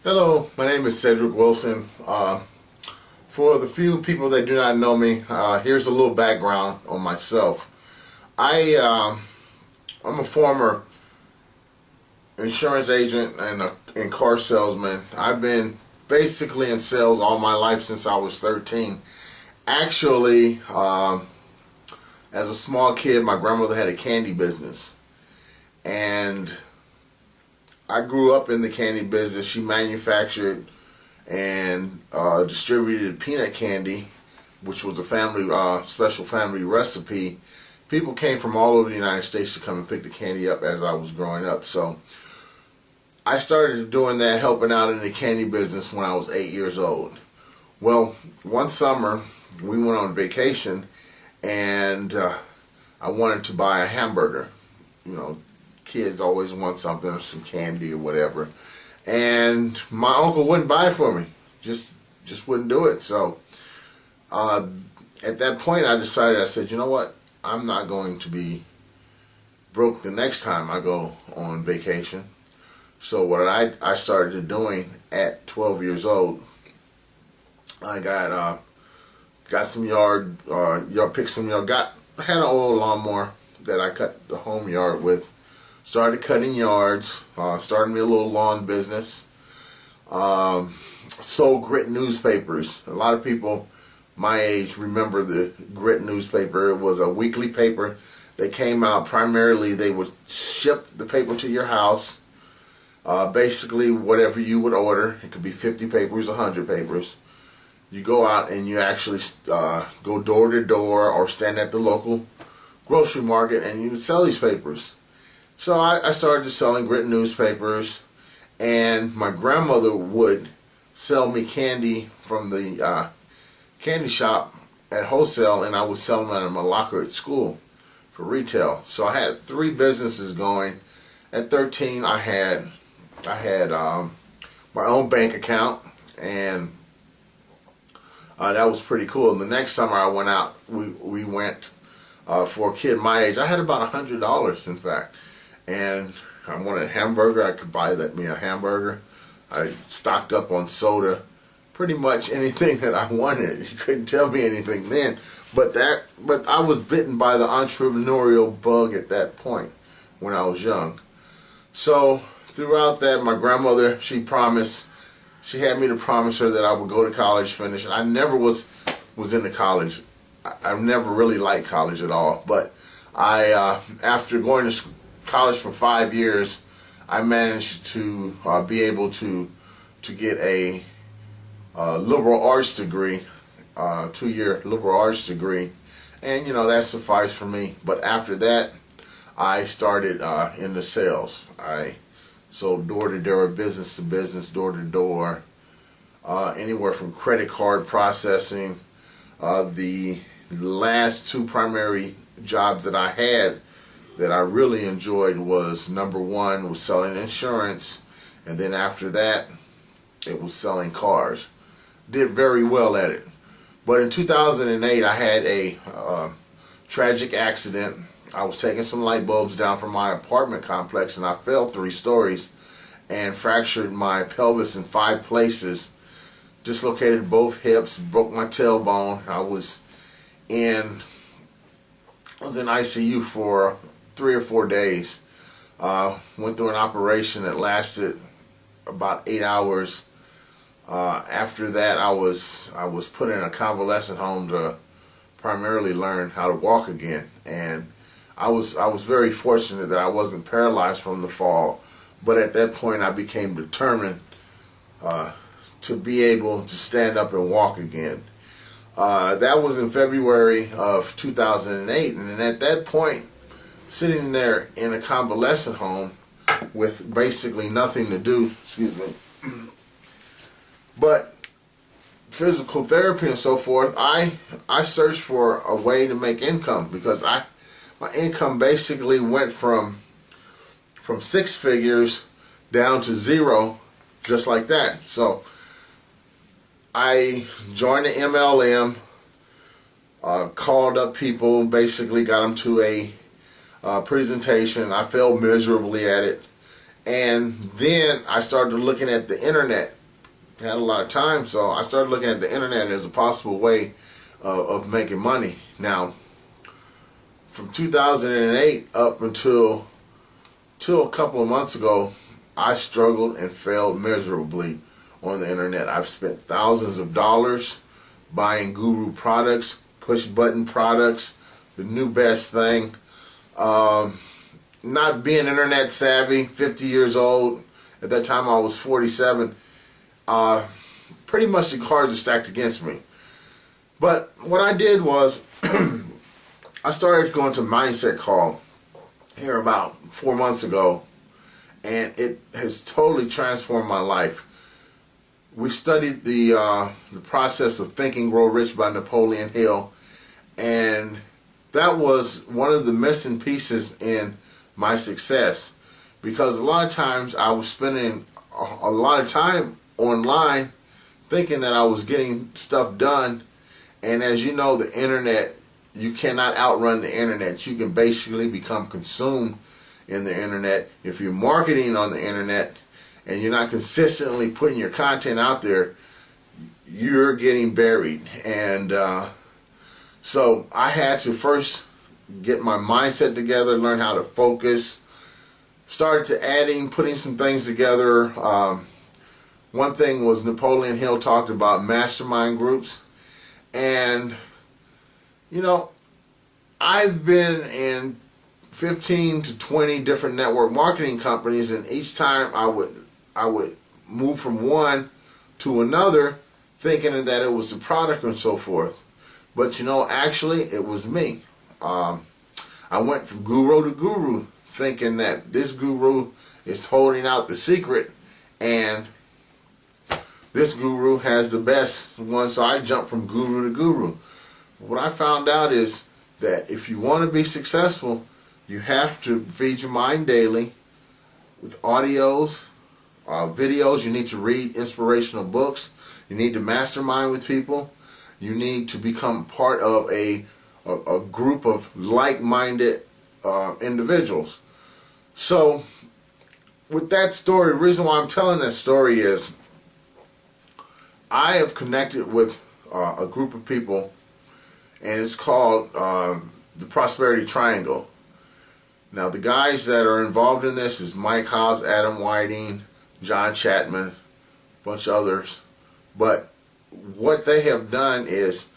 Hello, my name is Cedric Wilson. For the few people that do not know me, here's a little background on myself. I'm a former insurance agent and car salesman. I've been basically in sales all my life since I was 13. Actually, as a small kid, my grandmother had a candy business, and I grew up in the candy business. She manufactured and distributed peanut candy, which was a family special family recipe. People came from all over the United States to come and pick the candy up as I was growing up. So I started doing that, helping out in the candy business when I was 8 years old. Well, one summer we went on vacation, and I wanted to buy a hamburger. You know, kids always want something, some candy or whatever, and my uncle wouldn't buy it for me. Just wouldn't do it. So at that point I said, you know what, I'm not going to be broke the next time I go on vacation. So what I started doing at 12 years old, I got some picked some yard, had an old lawnmower that I cut the home yard with. Started cutting yards, started me a little lawn business, sold Grit newspapers. A lot of people my age remember the Grit newspaper. It was a weekly paper that came out. Primarily, they would ship the paper to your house, basically whatever you would order. It could be 50 papers, 100 papers. You go out and you actually go door to door or stand at the local grocery market and you would sell these papers. So I started selling Grit newspapers, and my grandmother would sell me candy from the candy shop at wholesale, and I would sell them out of my locker at school for retail. So I had 3 businesses going. At 13, I had my own bank account, and that was pretty cool. And the next summer I went out. We went for a kid my age. I had about $100, in fact. And I wanted a hamburger. I could buy me a hamburger. I stocked up on soda, pretty much anything that I wanted. You couldn't tell me anything then. But I was bitten by the entrepreneurial bug at that point when I was young. So throughout that, my grandmother, she had me to promise her that I would go to college, finish. I never was into college. I've never really liked college at all. But after going to college for 5 years, I managed to be able to get a liberal arts degree, 2-year liberal arts degree, and that sufficed for me. But after that, I started in the sales. I sold door to door, business to business, door to door, anywhere from credit card processing. The last 2 primary jobs that I had that I really enjoyed was, number 1 was selling insurance, and then after that it was selling cars. Did very well at it. But in 2008 I had a tragic accident. I was taking some light bulbs down from my apartment complex, and I fell 3 stories and fractured my pelvis in 5 places, dislocated both hips, broke my tailbone. I was in ICU for 3 or 4 days. Went through an operation that lasted about 8 hours. After that, I was put in a convalescent home to primarily learn how to walk again. And I was very fortunate that I wasn't paralyzed from the fall. But at that point, I became determined to be able to stand up and walk again. That was in February of 2008, and at that point, sitting there in a convalescent home with basically nothing to do, but physical therapy and so forth, I searched for a way to make income, because my income basically went from 6 figures down to 0 just like that. So I joined the MLM, called up people, basically got them to a presentation. I failed miserably at it, And then I started looking at the internet. I had a lot of time, so I started looking at the internet as a possible way of making money. Now, from 2008 up until a couple of months ago, I struggled and failed miserably on the internet. I've spent thousands of dollars buying guru products, push button products, the new best thing. Not being internet savvy, 50 years old. At that time I was 47. Pretty much the cards are stacked against me. But what I did was I started going to Mindset Call here about 4 months ago, and it has totally transformed my life. We studied the process of Think and Grow Rich by Napoleon Hill, and that was one of the missing pieces in my success, because a lot of times I was spending a lot of time online thinking that I was getting stuff done, and as you know, the internet, you cannot outrun the internet. You can basically become consumed in the internet. If you're marketing on the internet and you're not consistently putting your content out there, you're getting buried. And so I had to first get my mindset together, learn how to focus, started to putting some things together. One thing was Napoleon Hill talked about mastermind groups. And you know, I've been in 15 to 20 different network marketing companies, and each time I would move from one to another thinking that it was the product and so forth. But you know, actually it was me. I went from guru to guru thinking that this guru is holding out the secret and this guru has the best one, so I jumped from guru to guru. What I found out is that if you want to be successful, you have to feed your mind daily with audios, videos. You need to read inspirational books. You need to mastermind with people. You need to become part of a group of like-minded individuals. So with that story, the reason why I'm telling that story is I have connected with a group of people, and it's called the Prosperity Triangle. Now, the guys that are involved in this is Mike Hobbs, Adam Whiting, John Chapman, a bunch of others. But what they have done is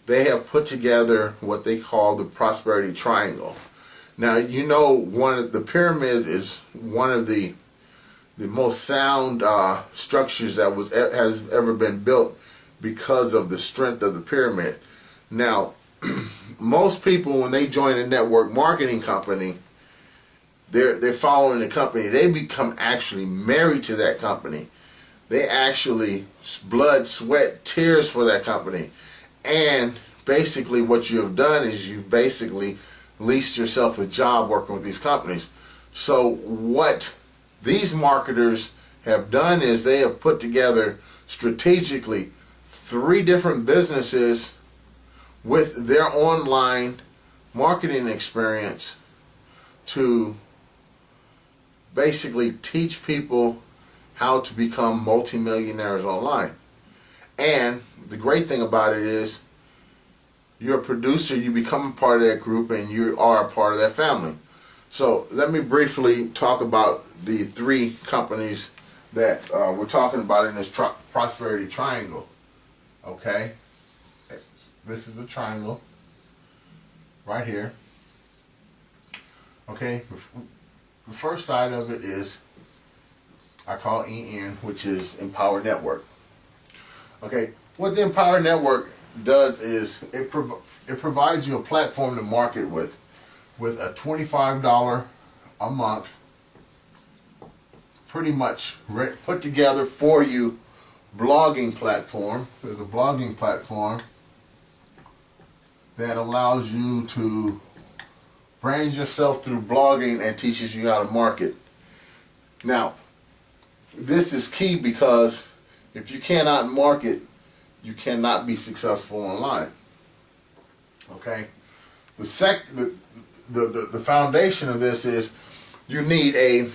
they have put together what they call the Prosperity Triangle. Now, you know, the pyramid is one of the most sound structures that has ever been built because of the strength of the pyramid. Now, most people, when they join a network marketing company, they're following the company. They become actually married to that company. They actually blood, sweat, tears for that company. And basically what you have done is you've basically leased yourself a job working with these companies. So what these marketers have done is they have put together strategically 3 different businesses with their online marketing experience to basically teach people how to become multimillionaires online. And the great thing about it is you're a producer, you become a part of that group, and you are a part of that family. So let me briefly talk about the 3 companies that we're talking about in this Prosperity Triangle. Okay, this is a triangle right here. Okay, the first side of it is, I call EN, which is Empower Network. Okay, what the Empower Network does is it provides you a platform to market with a $25 a month, pretty much put together for you blogging platform. There's a blogging platform that allows you to brand yourself through blogging and teaches you how to market. Now, this is key because if you cannot market, you cannot be successful online. Okay? The foundation of this is you need a